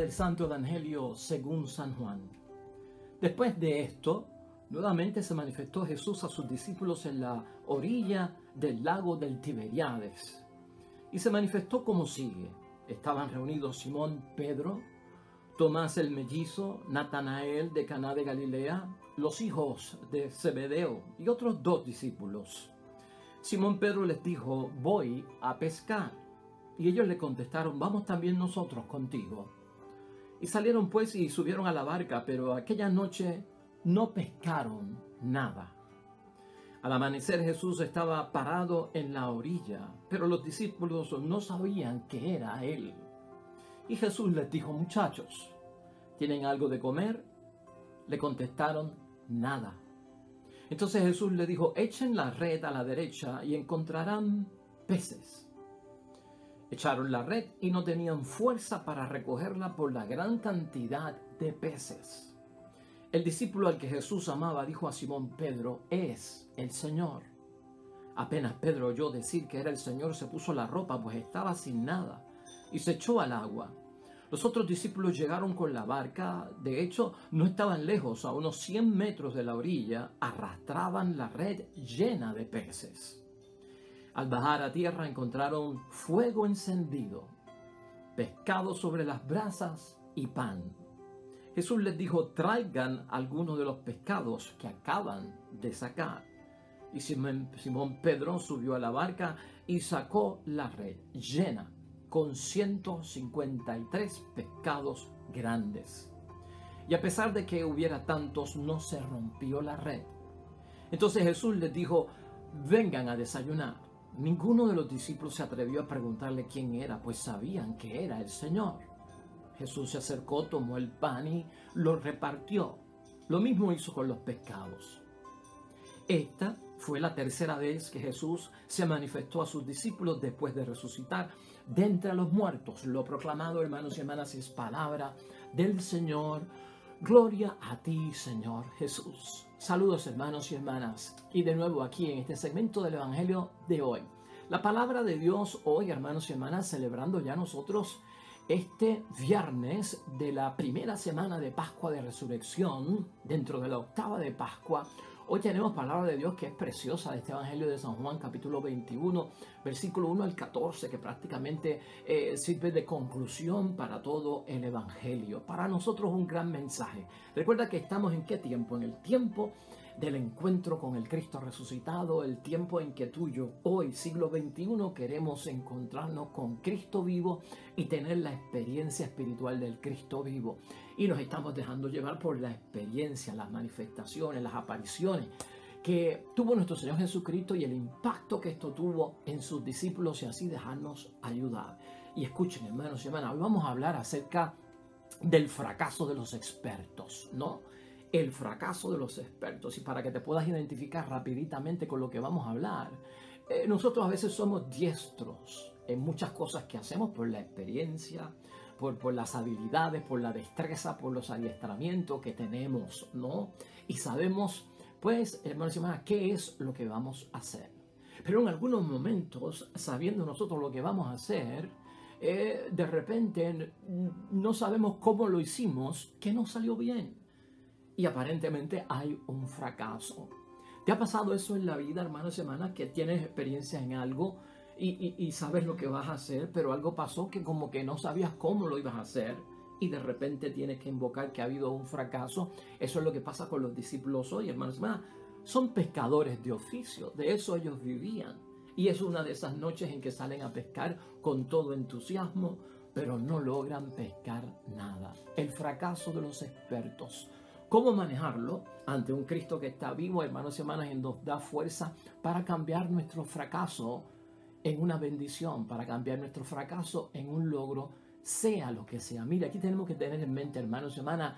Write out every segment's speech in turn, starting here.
del Santo Evangelio según San Juan. Después de esto, nuevamente se manifestó Jesús a sus discípulos en la orilla del lago del Tiberíades. Y se manifestó como sigue. Estaban reunidos Simón Pedro, Tomás el mellizo, Natanael de Caná de Galilea, los hijos de Zebedeo y otros 2 discípulos. Simón Pedro les dijo: voy a pescar. Y ellos le contestaron: vamos también nosotros contigo. Y salieron pues y subieron a la barca, pero aquella noche no pescaron nada. Al amanecer Jesús estaba parado en la orilla, pero los discípulos no sabían que era Él. Y Jesús les dijo: muchachos, ¿tienen algo de comer? Le contestaron: nada. Entonces Jesús les dijo: echen la red a la derecha y encontrarán peces. Echaron la red y no tenían fuerza para recogerla por la gran cantidad de peces. El discípulo al que Jesús amaba dijo a Simón Pedro: es el Señor. Apenas Pedro oyó decir que era el Señor, se puso la ropa, pues estaba sin nada, y se echó al agua. Los otros discípulos llegaron con la barca. De hecho, no estaban lejos, a unos 100 metros de la orilla, arrastraban la red llena de peces. Al bajar a tierra encontraron fuego encendido, pescado sobre las brasas y pan. Jesús les dijo: traigan algunos de los pescados que acaban de sacar. Y Simón Pedro subió a la barca y sacó la red llena con 153 pescados grandes. Y a pesar de que hubiera tantos, no se rompió la red. Entonces Jesús les dijo: vengan a desayunar. Ninguno de los discípulos se atrevió a preguntarle quién era, pues sabían que era el Señor. Jesús se acercó, tomó el pan y lo repartió. Lo mismo hizo con los pescados. Esta fue la tercera vez que Jesús se manifestó a sus discípulos después de resucitar de entre los muertos. Lo proclamado, hermanos y hermanas, es palabra del Señor. Gloria a ti, Señor Jesús. Saludos, hermanos y hermanas, y de nuevo aquí en este segmento del Evangelio de hoy. La palabra de Dios hoy, hermanos y hermanas, celebrando ya nosotros este viernes de la primera semana de Pascua de Resurrección, dentro de la octava de Pascua. Hoy tenemos palabra de Dios que es preciosa de este Evangelio de San Juan, capítulo 21, versículo 1 al 14, que prácticamente sirve de conclusión para todo el Evangelio. Para nosotros un gran mensaje. Recuerda que estamos en qué tiempo, en el tiempo del encuentro con el Cristo resucitado, el tiempo en que tú y yo, hoy, siglo XXI, queremos encontrarnos con Cristo vivo y tener la experiencia espiritual del Cristo vivo. Y nos estamos dejando llevar por la experiencia, las manifestaciones, las apariciones que tuvo nuestro Señor Jesucristo y el impacto que esto tuvo en sus discípulos, y así dejarnos ayudar. Y escuchen, hermanos y hermanas, hoy vamos a hablar acerca del fracaso de los expertos, ¿no? El fracaso de los expertos. Y para que te puedas identificar rapiditamente con lo que vamos a hablar, nosotros a veces somos diestros en muchas cosas que hacemos por la experiencia, por las habilidades, por la destreza, por los adiestramientos que tenemos, ¿no? Y sabemos, pues, hermanos y hermanas, qué es lo que vamos a hacer. Pero en algunos momentos, sabiendo nosotros lo que vamos a hacer, de repente no sabemos cómo lo hicimos, que no salió bien. Y aparentemente hay un fracaso. ¿Te ha pasado eso en la vida, hermanos y hermanas, que tienes experiencia en algo y sabes lo que vas a hacer, pero algo pasó que como que no sabías cómo lo ibas a hacer y de repente tienes que invocar que ha habido un fracaso? Eso es lo que pasa con los discípulos hoy, hermanos y hermanas. Son pescadores de oficio, de eso ellos vivían. Y es una de esas noches en que salen a pescar con todo entusiasmo, pero no logran pescar nada. El fracaso de los expertos. ¿Cómo manejarlo ante un Cristo que está vivo, hermanos y hermanas, y nos da fuerza para cambiar nuestro fracaso en una bendición, para cambiar nuestro fracaso en un logro, sea lo que sea? Mira, aquí tenemos que tener en mente, hermanos y hermanas,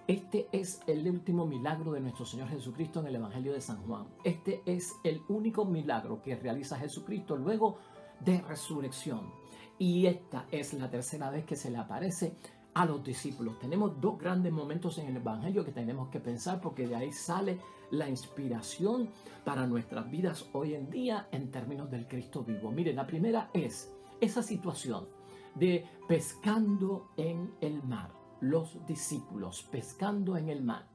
este es el último milagro de nuestro Señor Jesucristo en el Evangelio de San Juan. Este es el único milagro que realiza Jesucristo luego de resurrección. Y esta es la tercera vez que se le aparece a los discípulos. Tenemos 2 grandes momentos en el Evangelio que tenemos que pensar, porque de ahí sale la inspiración para nuestras vidas hoy en día en términos del Cristo vivo. Mire, la primera es esa situación de pescando en el mar. Los discípulos pescando en el mar.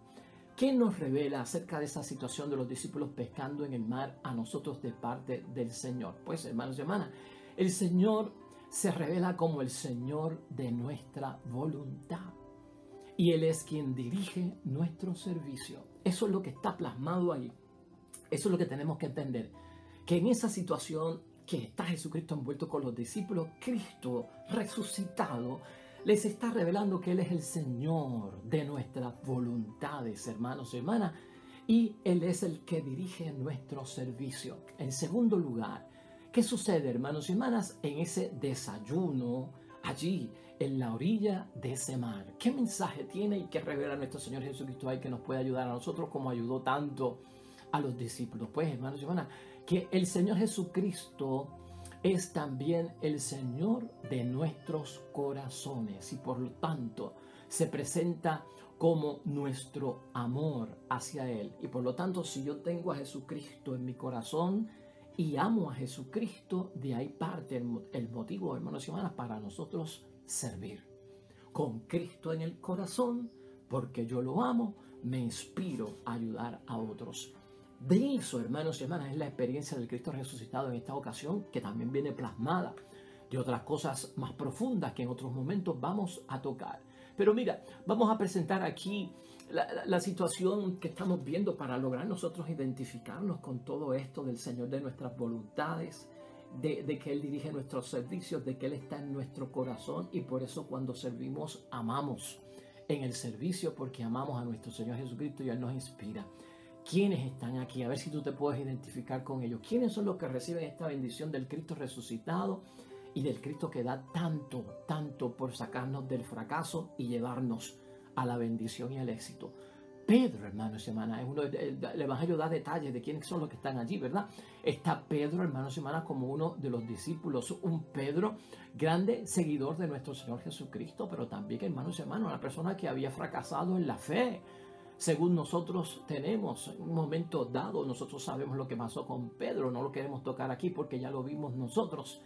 ¿Qué nos revela acerca de esa situación de los discípulos pescando en el mar a nosotros de parte del Señor? Pues, hermanos y hermanas, el Señor se revela como el Señor de nuestra voluntad. Y Él es quien dirige nuestro servicio. Eso es lo que está plasmado ahí. Eso es lo que tenemos que entender. Que en esa situación que está Jesucristo envuelto con los discípulos, Cristo resucitado les está revelando que Él es el Señor de nuestras voluntades, hermanos y hermanas, y Él es el que dirige nuestro servicio. En segundo lugar, ¿qué sucede, hermanos y hermanas, en ese desayuno allí en la orilla de ese mar? ¿Qué mensaje tiene y qué revela nuestro Señor Jesucristo ahí que nos puede ayudar a nosotros como ayudó tanto a los discípulos? Pues, hermanos y hermanas, que el Señor Jesucristo es también el Señor de nuestros corazones y por lo tanto se presenta como nuestro amor hacia Él. Y por lo tanto, si yo tengo a Jesucristo en mi corazón y amo a Jesucristo, de ahí parte el motivo, hermanos y hermanas, para nosotros servir. Con Cristo en el corazón, porque yo lo amo, me inspiro a ayudar a otros. De eso, hermanos y hermanas, es la experiencia del Cristo resucitado en esta ocasión, que también viene plasmada de otras cosas más profundas que en otros momentos vamos a tocar. Pero mira, vamos a presentar aquí la situación que estamos viendo para lograr nosotros identificarnos con todo esto del Señor de nuestras voluntades, de que Él dirige nuestros servicios, de que Él está en nuestro corazón y por eso cuando servimos amamos en el servicio porque amamos a nuestro Señor Jesucristo y Él nos inspira. ¿Quiénes están aquí? A ver si tú te puedes identificar con ellos. ¿Quiénes son los que reciben esta bendición del Cristo resucitado y del Cristo que da tanto, tanto por sacarnos del fracaso y llevarnos a la bendición y al éxito? Pedro, hermanos y hermanas, el Evangelio da detalles de quiénes son los que están allí, ¿verdad? Está Pedro, hermanos y hermanas, como uno de los discípulos, un Pedro grande, seguidor de nuestro Señor Jesucristo, pero también, hermanos y hermanas, una persona que había fracasado en la fe. Según nosotros tenemos, en un momento dado, nosotros sabemos lo que pasó con Pedro, no lo queremos tocar aquí porque ya lo vimos nosotros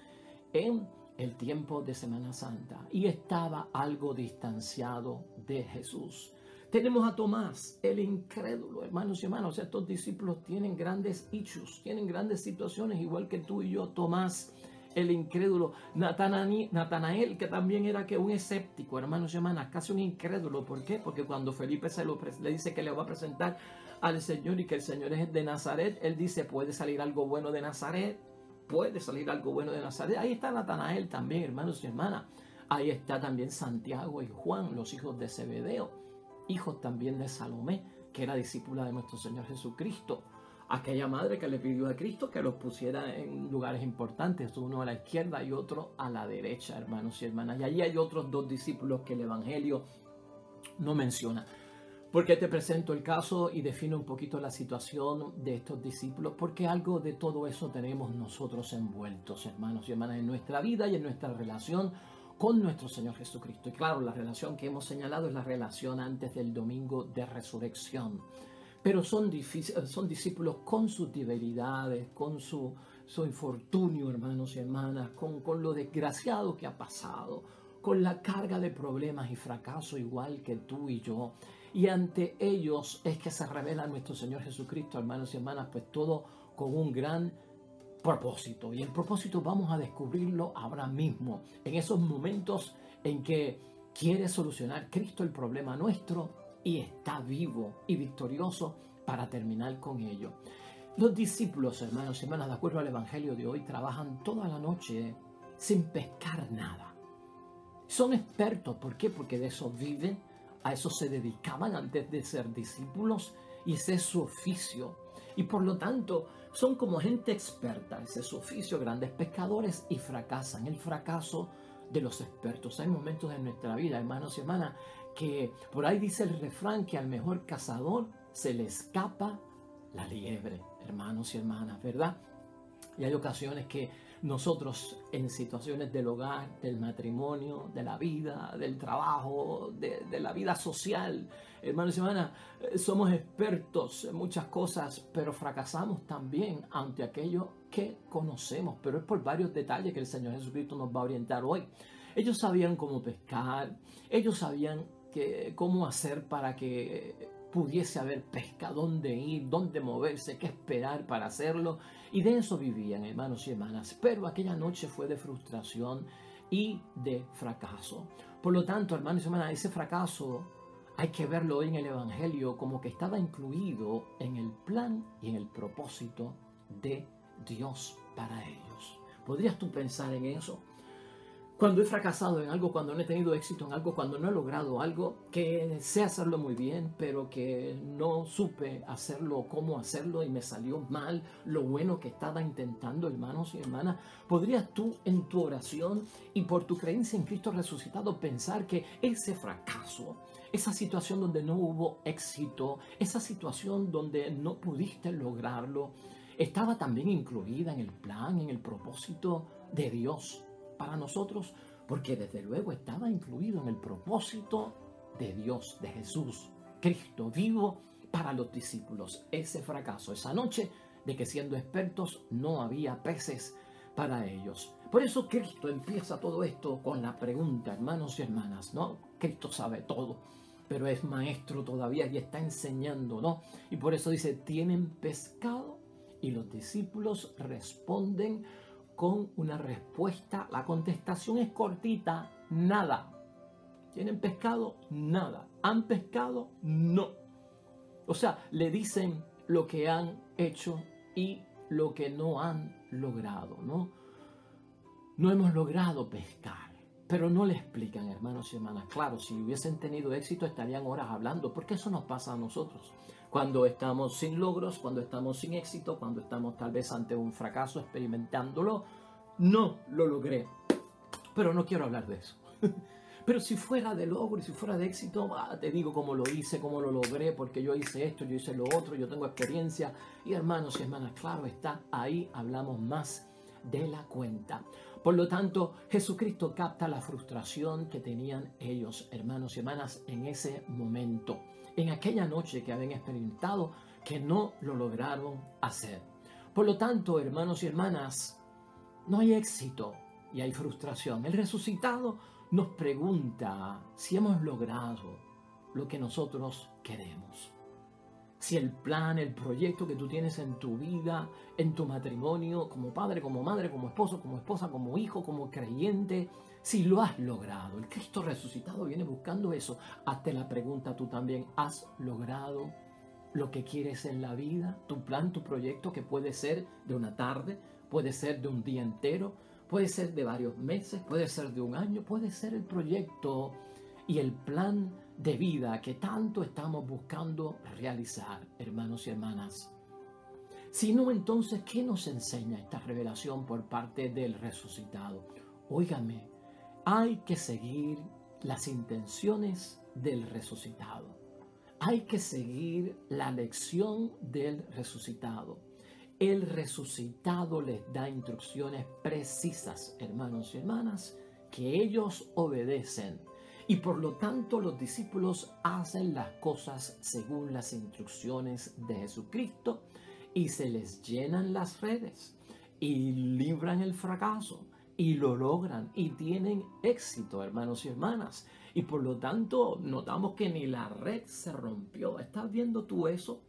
en el tiempo de Semana Santa y estaba algo distanciado de Jesús. Tenemos a Tomás, el incrédulo, hermanos y hermanas. Estos discípulos tienen grandes issues, tienen grandes situaciones, igual que tú y yo. Tomás, el incrédulo. Natanael, que también era que un escéptico, hermanos y hermanas, casi un incrédulo. ¿Por qué? Porque cuando Felipe le dice que le va a presentar al Señor y que el Señor es de Nazaret, él dice, ¿puede salir algo bueno de Nazaret? ¿Puede salir algo bueno de Nazaret? Ahí está Natanael también, hermanos y hermanas. Ahí está también Santiago y Juan, los hijos de Zebedeo, hijos también de Salomé, que era discípula de nuestro Señor Jesucristo. Aquella madre que le pidió a Cristo que los pusiera en lugares importantes, uno a la izquierda y otro a la derecha, hermanos y hermanas. Y allí hay otros dos discípulos que el Evangelio no menciona. ¿Por qué te presento el caso y defino un poquito la situación de estos discípulos? Porque algo de todo eso tenemos nosotros envueltos, hermanos y hermanas, en nuestra vida y en nuestra relación con nuestro Señor Jesucristo. Y claro, la relación que hemos señalado es la relación antes del domingo de resurrección. Pero son discípulos con sus debilidades, con su infortunio, hermanos y hermanas, con lo desgraciado que ha pasado, con la carga de problemas y fracaso igual que tú y yo. Y ante ellos es que se revela nuestro Señor Jesucristo, hermanos y hermanas, pues todo con un gran propósito. Y el propósito vamos a descubrirlo ahora mismo, en esos momentos en que quiere solucionar Cristo el problema nuestro y está vivo y victorioso para terminar con ello. Los discípulos, hermanos y hermanas, de acuerdo al Evangelio de hoy, trabajan toda la noche sin pescar nada. Son expertos, ¿por qué? Porque de eso viven, a eso se dedicaban antes de ser discípulos y ese es su oficio. Y por lo tanto, son como gente experta, ese es su oficio, grandes pescadores y fracasan. El fracaso de los expertos. Hay momentos en nuestra vida, hermanos y hermanas, que por ahí dice el refrán que al mejor cazador se le escapa la liebre, hermanos y hermanas, ¿verdad? Y hay ocasiones que nosotros en situaciones del hogar, del matrimonio, de la vida, del trabajo, de la vida social, hermanos y hermanas, somos expertos en muchas cosas, pero fracasamos también ante aquello que conocemos. Pero es por varios detalles que el Señor Jesucristo nos va a orientar hoy. Ellos sabían cómo pescar, ellos sabían cómo hacer para que pudiese haber pesca, dónde ir, dónde moverse, qué esperar para hacerlo. Y de eso vivían, hermanos y hermanas. Pero aquella noche fue de frustración y de fracaso. Por lo tanto, hermanos y hermanas, ese fracaso hay que verlo hoy en el Evangelio como que estaba incluido en el plan y en el propósito de Dios para ellos. ¿Podrías tú pensar en eso? Cuando he fracasado en algo, cuando no he tenido éxito en algo, cuando no he logrado algo, que sé hacerlo muy bien, pero que no supe hacerlo, cómo hacerlo y me salió mal lo bueno que estaba intentando, hermanos y hermanas, ¿podrías tú en tu oración y por tu creencia en Cristo resucitado pensar que ese fracaso, esa situación donde no hubo éxito, esa situación donde no pudiste lograrlo, estaba también incluida en el plan, en el propósito de Dios para nosotros? Porque desde luego estaba incluido en el propósito de Dios, de Jesús, Cristo vivo para los discípulos. Ese fracaso, esa noche de que siendo expertos no había peces para ellos. Por eso Cristo empieza todo esto con la pregunta, hermanos y hermanas, ¿no? Cristo sabe todo, pero es maestro todavía y está enseñando, ¿no? Y por eso dice, ¿tienen pescado? Y los discípulos responden con una respuesta. La contestación es cortita, nada. ¿Tienen pescado? Nada. ¿Han pescado? No. O sea, le dicen lo que han hecho y lo que no han logrado, ¿no? No hemos logrado pescar. Pero no le explican, hermanos y hermanas. Claro, si hubiesen tenido éxito estarían horas hablando, porque eso nos pasa a nosotros. Cuando estamos sin logros, cuando estamos sin éxito, cuando estamos tal vez ante un fracaso experimentándolo, no lo logré. Pero no quiero hablar de eso. Pero si fuera de logro y si fuera de éxito, te digo cómo lo hice, cómo lo logré, porque yo hice esto, yo hice lo otro, yo tengo experiencia. Y hermanos y hermanas, claro está, ahí hablamos más de la cuenta. Por lo tanto, Jesucristo capta la frustración que tenían ellos, hermanos y hermanas, en ese momento, en aquella noche que habían experimentado, que no lo lograron hacer. Por lo tanto, hermanos y hermanas, no hay éxito y hay frustración. El resucitado nos pregunta si hemos logrado lo que nosotros queremos. Si el plan, el proyecto que tú tienes en tu vida, en tu matrimonio, como padre, como madre, como esposo, como esposa, como hijo, como creyente, si lo has logrado. El Cristo resucitado viene buscando eso. Hazte la pregunta tú también, ¿has logrado lo que quieres en la vida? Tu plan, tu proyecto, que puede ser de una tarde, puede ser de un día entero, puede ser de varios meses, puede ser de un año, puede ser el proyecto y el plan de vida que tanto estamos buscando realizar, hermanos y hermanas. Si no, entonces, ¿qué nos enseña esta revelación por parte del resucitado? Óigame, hay que seguir las intenciones del resucitado. Hay que seguir la lección del resucitado. El resucitado les da instrucciones precisas, hermanos y hermanas, que ellos obedecen. Y por lo tanto los discípulos hacen las cosas según las instrucciones de Jesucristo y se les llenan las redes y libran el fracaso y lo logran y tienen éxito, hermanos y hermanas. Y por lo tanto notamos que ni la red se rompió. ¿Estás viendo tú eso?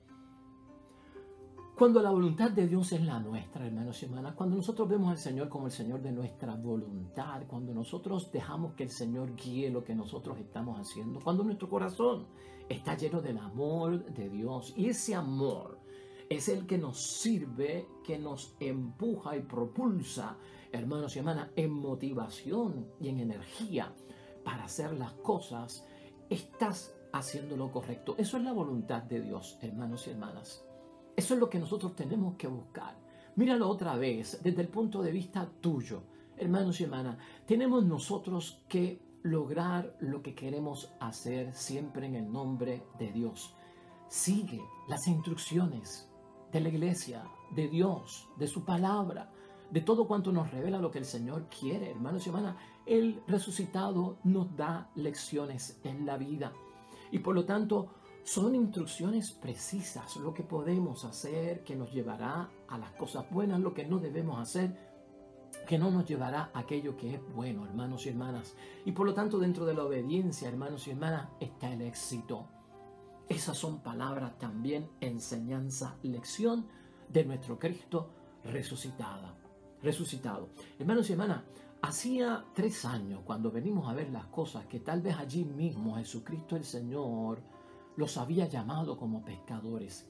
Cuando la voluntad de Dios es la nuestra, hermanos y hermanas, cuando nosotros vemos al Señor como el Señor de nuestra voluntad, cuando nosotros dejamos que el Señor guíe lo que nosotros estamos haciendo, cuando nuestro corazón está lleno del amor de Dios, y ese amor es el que nos sirve, que nos empuja y propulsa, hermanos y hermanas, en motivación y en energía para hacer las cosas, estás haciendo lo correcto. Eso es la voluntad de Dios, hermanos y hermanas. Eso es lo que nosotros tenemos que buscar. Míralo otra vez desde el punto de vista tuyo. Hermanos y hermanas, tenemos nosotros que lograr lo que queremos hacer siempre en el nombre de Dios. Sigue las instrucciones de la iglesia, de Dios, de su palabra, de todo cuanto nos revela lo que el Señor quiere. Hermanos y hermanas, el resucitado nos da lecciones en la vida. Y por lo tanto, son instrucciones precisas, lo que podemos hacer, que nos llevará a las cosas buenas, lo que no debemos hacer, que no nos llevará a aquello que es bueno, hermanos y hermanas. Y por lo tanto, dentro de la obediencia, hermanos y hermanas, está el éxito. Esas son palabras también, enseñanza, lección de nuestro Cristo resucitado. Hermanos y hermanas, hacía 3 años, cuando venimos a ver las cosas, que tal vez allí mismo Jesucristo el Señor los había llamado como pescadores.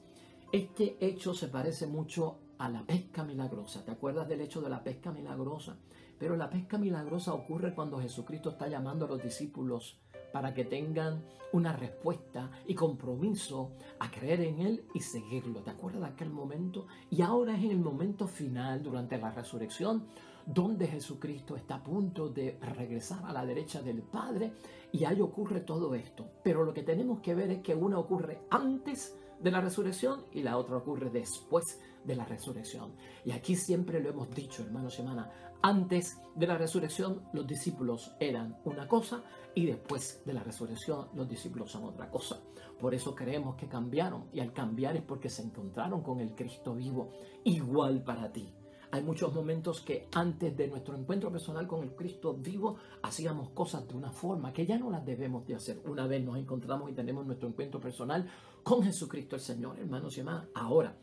Este hecho se parece mucho a la pesca milagrosa. ¿Te acuerdas del hecho de la pesca milagrosa? Pero la pesca milagrosa ocurre cuando Jesucristo está llamando a los discípulos para que tengan una respuesta y compromiso a creer en Él y seguirlo. ¿Te acuerdas de aquel momento? Y ahora es en el momento final, durante la resurrección, donde Jesucristo está a punto de regresar a la derecha del Padre y ahí ocurre todo esto. Pero lo que tenemos que ver es que una ocurre antes de la resurrección y la otra ocurre después de la resurrección. Y aquí siempre lo hemos dicho, hermanos y hermanas, antes de la resurrección los discípulos eran una cosa y después de la resurrección los discípulos son otra cosa. Por eso creemos que cambiaron, y al cambiar es porque se encontraron con el Cristo vivo, igual para ti. Hay muchos momentos que antes de nuestro encuentro personal con el Cristo vivo hacíamos cosas de una forma que ya no las debemos de hacer. Una vez nos encontramos y tenemos nuestro encuentro personal con Jesucristo el Señor, hermanos y hermanas. Ahora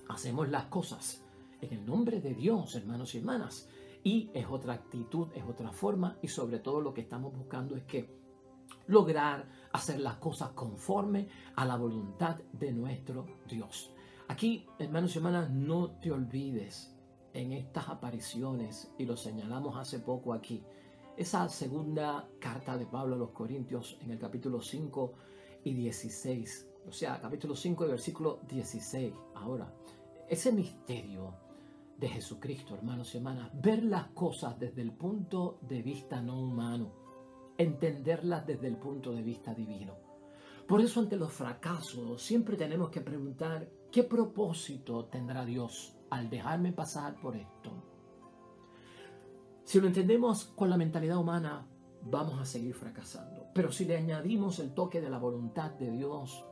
hacemos las cosas en el nombre de Dios, hermanos y hermanas. Y es otra actitud, es otra forma, y sobre todo lo que estamos buscando es que lograr hacer las cosas conforme a la voluntad de nuestro Dios. Aquí, hermanos y hermanas, no te olvides en estas apariciones, y lo señalamos hace poco aquí, esa segunda carta de Pablo a los Corintios en el capítulo 5 y 16, o sea, capítulo 5 y versículo 16. Ahora, ese misterio de Jesucristo, hermanos y hermanas, ver las cosas desde el punto de vista no humano, entenderlas desde el punto de vista divino. Por eso ante los fracasos siempre tenemos que preguntar, ¿qué propósito tendrá Dios al dejarme pasar por esto? Si lo entendemos con la mentalidad humana, vamos a seguir fracasando. Pero si le añadimos el toque de la voluntad de Dios,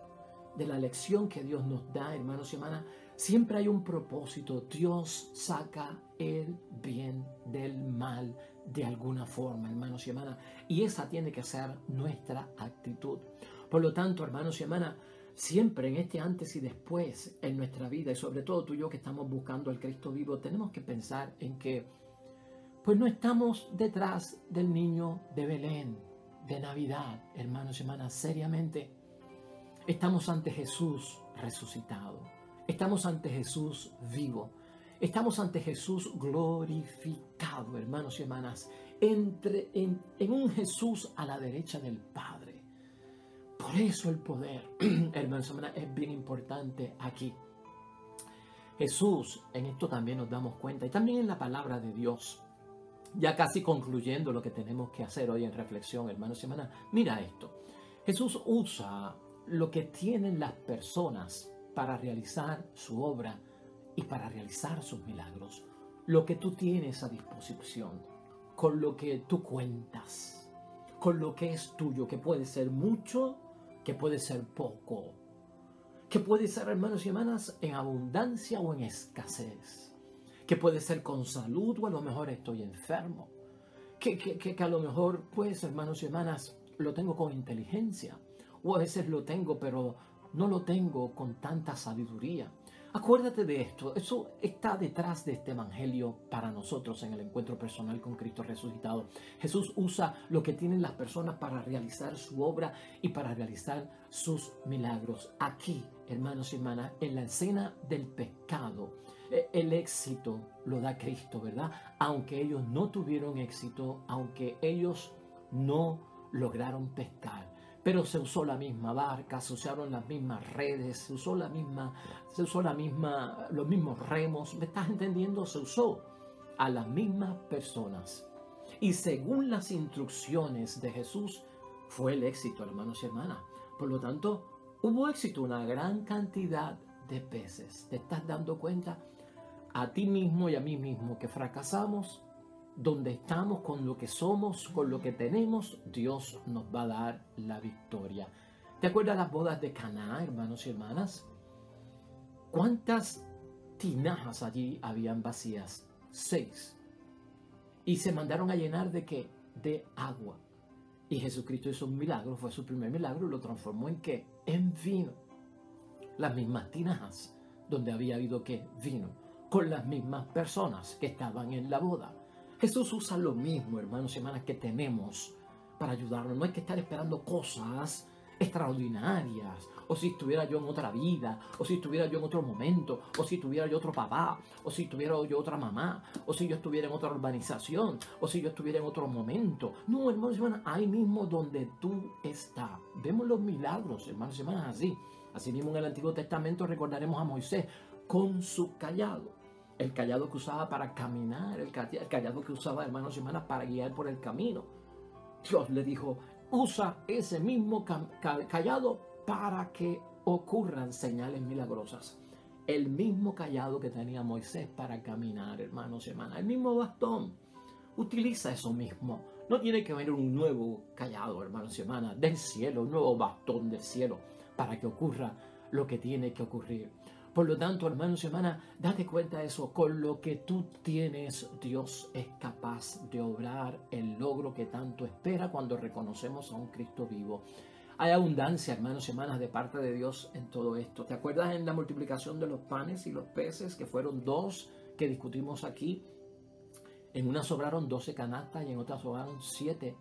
de la lección que Dios nos da, hermanos y hermanas, siempre hay un propósito. Dios saca el bien del mal de alguna forma, hermanos y hermanas. Y esa tiene que ser nuestra actitud. Por lo tanto, hermanos y hermanas, siempre en este antes y después en nuestra vida, y sobre todo tú y yo que estamos buscando al Cristo vivo, tenemos que pensar en que pues no estamos detrás del niño de Belén, de Navidad, hermanos y hermanas, seriamente. Estamos ante Jesús resucitado. Estamos ante Jesús vivo. Estamos ante Jesús glorificado, hermanos y hermanas, en un Jesús a la derecha del Padre. Por eso el poder, hermanos y hermanas, es bien importante aquí. Jesús, en esto también nos damos cuenta, y también en la palabra de Dios, ya casi concluyendo lo que tenemos que hacer hoy en reflexión, hermanos y hermanas, mira esto. Jesús usa lo que tienen las personas para realizar su obra y para realizar sus milagros. Lo que tú tienes a disposición, con lo que tú cuentas, con lo que es tuyo, que puede ser mucho, que puede ser poco, que puede ser, hermanos y hermanas, en abundancia o en escasez, que puede ser con salud o a lo mejor estoy enfermo, que a lo mejor, pues, hermanos y hermanas, lo tengo con inteligencia, o a veces lo tengo, pero no lo tengo con tanta sabiduría. Acuérdate de esto, eso está detrás de este evangelio para nosotros en el encuentro personal con Cristo resucitado. Jesús usa lo que tienen las personas para realizar su obra y para realizar sus milagros. Aquí, hermanos y hermanas, en la escena del pecado, el éxito lo da Cristo, ¿verdad? Aunque ellos no tuvieron éxito, aunque ellos no lograron pescar. Pero se usó la misma barca, se usaron las mismas redes, se usó los mismos remos. ¿Me estás entendiendo? Se usó a las mismas personas. Y según las instrucciones de Jesús, fue el éxito, hermanos y hermanas. Por lo tanto, hubo éxito, una gran cantidad de peces. ¿Te estás dando cuenta? A ti mismo y a mí mismo que fracasamos, donde estamos, con lo que somos, con lo que tenemos, Dios nos va a dar la victoria. ¿Te acuerdas las bodas de Caná, hermanos y hermanas? ¿Cuántas tinajas allí habían vacías? 6. y se mandaron a llenar ¿de qué? De agua. Y Jesucristo hizo un milagro, fue su primer milagro, y lo transformó ¿en qué? En vino. Las mismas tinajas donde había habido ¿qué? Vino, con las mismas personas que estaban en la boda. Jesús usa lo mismo, hermanos y hermanas, que tenemos para ayudarnos. No hay que estar esperando cosas extraordinarias, o si estuviera yo en otra vida, o si estuviera yo en otro momento, o si tuviera yo otro papá, o si tuviera yo otra mamá, o si yo estuviera en otra urbanización, o si yo estuviera en otro momento. No, hermanos y hermanas, ahí mismo donde tú estás. Vemos los milagros, hermanos y hermanas, así. Así mismo en el Antiguo Testamento recordaremos a Moisés con su cayado. El cayado que usaba para caminar, el cayado que usaba, hermanos y hermanas, para guiar por el camino. Dios le dijo, usa ese mismo cayado para que ocurran señales milagrosas. El mismo cayado que tenía Moisés para caminar, hermanos y hermanas. El mismo bastón. Utiliza eso mismo. No tiene que venir un nuevo cayado, hermanos y hermanas, del cielo, un nuevo bastón del cielo para que ocurra lo que tiene que ocurrir. Por lo tanto, hermanos y hermanas, date cuenta de eso. Con lo que tú tienes, Dios es capaz de obrar el logro que tanto espera cuando reconocemos a un Cristo vivo. Hay abundancia, hermanos y hermanas, de parte de Dios en todo esto. ¿Te acuerdas en la multiplicación de los panes y los peces, que fueron 2 que discutimos aquí? En una sobraron 12 canastas y en otra sobraron 7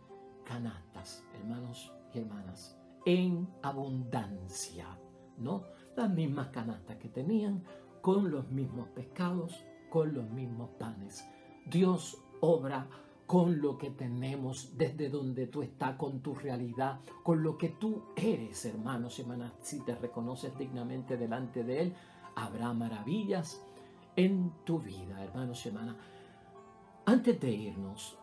canastas, hermanos y hermanas, en abundancia, ¿no? Las mismas canastas que tenían, con los mismos pescados, con los mismos panes. Dios obra con lo que tenemos, desde donde tú estás, con tu realidad, con lo que tú eres, hermanos y hermanas. Si te reconoces dignamente delante de Él, habrá maravillas en tu vida, hermanos y hermanas. Antes de irnos,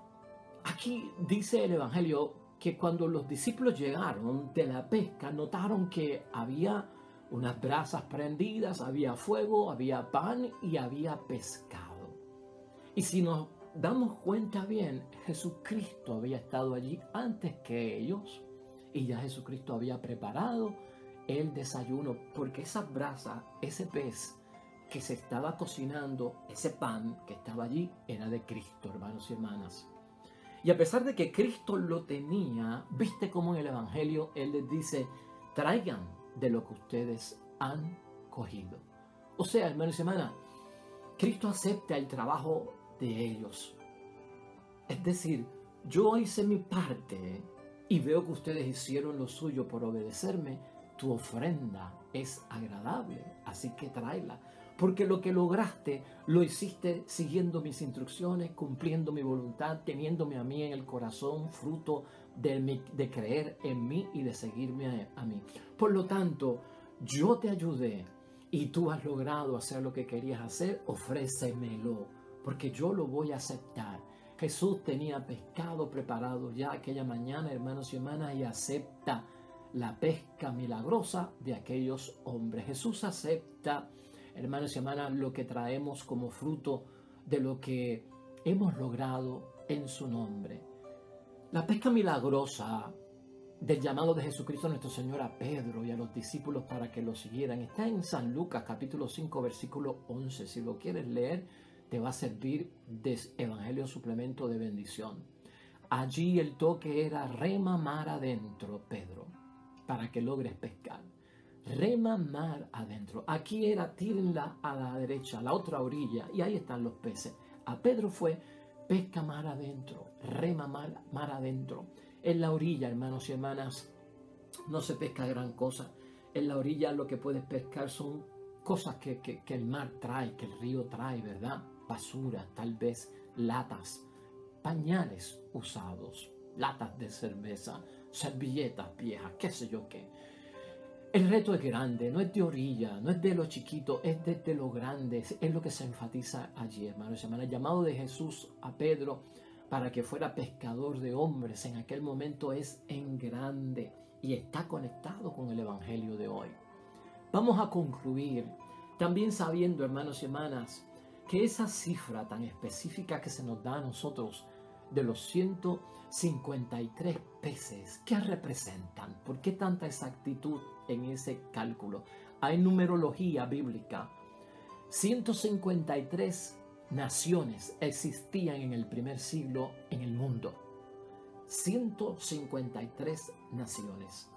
aquí dice el Evangelio que cuando los discípulos llegaron de la pesca, notaron que había unas brasas prendidas, había fuego, había pan y había pescado. Y si nos damos cuenta bien, Jesucristo había estado allí antes que ellos y ya Jesucristo había preparado el desayuno, porque esas brasas, ese pez que se estaba cocinando, ese pan que estaba allí, era de Cristo, hermanos y hermanas. Y a pesar de que Cristo lo tenía, viste cómo en el Evangelio Él les dice, traigan de lo que ustedes han cogido. O sea, hermanos y hermanas, Cristo acepta el trabajo de ellos. Es decir, yo hice mi parte y veo que ustedes hicieron lo suyo por obedecerme. Tu ofrenda es agradable, así que tráela. Porque lo que lograste, lo hiciste siguiendo mis instrucciones, cumpliendo mi voluntad, teniéndome a mí en el corazón, fruto de creer en mí y de seguirme a mí. Por lo tanto, yo te ayudé y tú has logrado hacer lo que querías hacer, ofrécemelo, porque yo lo voy a aceptar. Jesús tenía pescado preparado ya aquella mañana, hermanos y hermanas, y acepta la pesca milagrosa de aquellos hombres. Jesús acepta, hermanos y hermanas, lo que traemos como fruto de lo que hemos logrado en su nombre. La pesca milagrosa del llamado de Jesucristo nuestro Señor a Pedro y a los discípulos para que lo siguieran está en San Lucas capítulo 5 versículo 11. Si lo quieres leer, te va a servir de evangelio suplemento de bendición. Allí el toque era rema mar adentro, Pedro, para que logres pescar. Rema mar adentro. Aquí era tírenla a la derecha, a la otra orilla, y ahí están los peces. A Pedro fue pesca mar adentro, rema mar adentro. En la orilla, hermanos y hermanas, no se pesca gran cosa. En la orilla lo que puedes pescar son cosas que el mar trae, que el río trae, ¿verdad? Basura, tal vez latas, pañales usados, latas de cerveza, servilletas viejas, qué sé yo qué. El reto es grande, no es de orilla, no es de lo chiquito, es de lo grande, es lo que se enfatiza allí, hermanos y hermanas. El llamado de Jesús a Pedro para que fuera pescador de hombres en aquel momento es en grande y está conectado con el evangelio de hoy. Vamos a concluir también sabiendo, hermanos y hermanas, que esa cifra tan específica que se nos da a nosotros de los 153 peces, ¿qué representan? ¿Por qué tanta exactitud en ese cálculo? Hay numerología bíblica. 153 naciones existían en el primer siglo en el mundo. 153 naciones.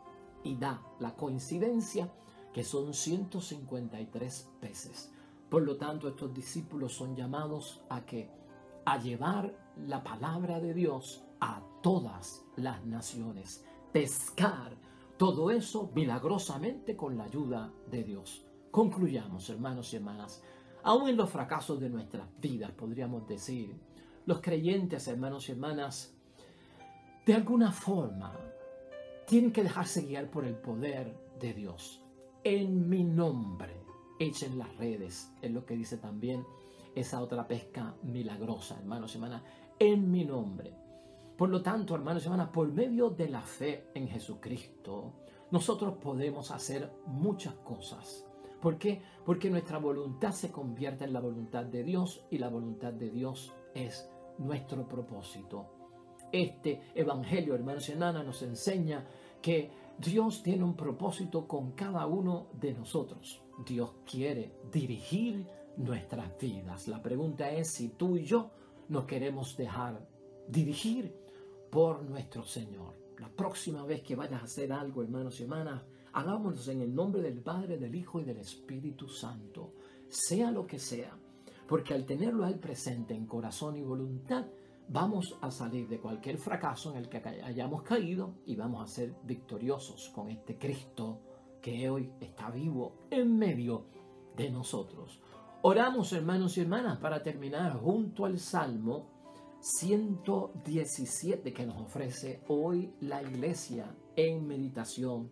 Y da la coincidencia que son 153 peces. Por lo tanto, estos discípulos son llamados a llevar la palabra de Dios a todas las naciones. Pescar todo eso milagrosamente con la ayuda de Dios. Concluyamos, hermanos y hermanas. Aún en los fracasos de nuestras vidas, podríamos decir, los creyentes, hermanos y hermanas, de alguna forma, tienen que dejarse guiar por el poder de Dios. En mi nombre, echen las redes. Es lo que dice también esa otra pesca milagrosa, hermanos y hermanas. En mi nombre. Por lo tanto, hermanos y hermanas, por medio de la fe en Jesucristo, nosotros podemos hacer muchas cosas. ¿Por qué? Porque nuestra voluntad se convierte en la voluntad de Dios y la voluntad de Dios es nuestro propósito. Este evangelio, hermanos y hermanas, nos enseña que Dios tiene un propósito con cada uno de nosotros. Dios quiere dirigir nuestras vidas. La pregunta es si tú y yo nos queremos dejar dirigir por nuestro Señor. La próxima vez que vayas a hacer algo, hermanos y hermanas, hagámoslo en el nombre del Padre, del Hijo y del Espíritu Santo. Sea lo que sea, porque al tenerlo a Él presente en corazón y voluntad, vamos a salir de cualquier fracaso en el que hayamos caído y vamos a ser victoriosos con este Cristo que hoy está vivo en medio de nosotros. Oramos, hermanos y hermanas, para terminar junto al Salmo 117 que nos ofrece hoy la iglesia en meditación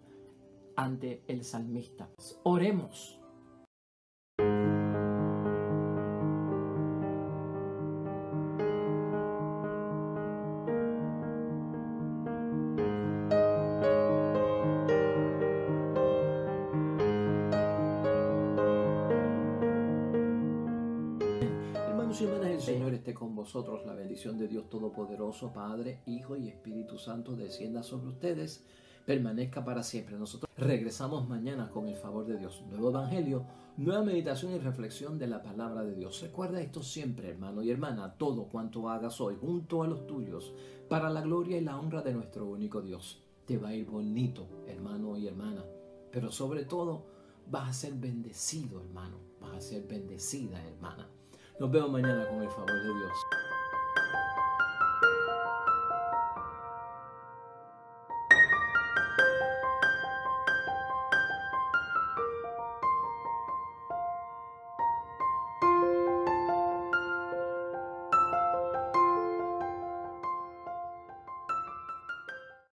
ante el salmista. Oremos. Hermanos y hermanas, el Señor esté con vosotros. La bendición de Dios Todopoderoso, Padre, Hijo y Espíritu Santo descienda sobre ustedes, permanezca para siempre. Nosotros regresamos mañana con el favor de Dios. Nuevo evangelio, nueva meditación y reflexión de la palabra de Dios. Recuerda esto siempre, hermano y hermana, todo cuanto hagas hoy junto a los tuyos, para la gloria y la honra de nuestro único Dios. Te va a ir bonito, hermano y hermana, pero sobre todo vas a ser bendecido, hermano, vas a ser bendecida, hermana. Nos vemos mañana con el favor de Dios.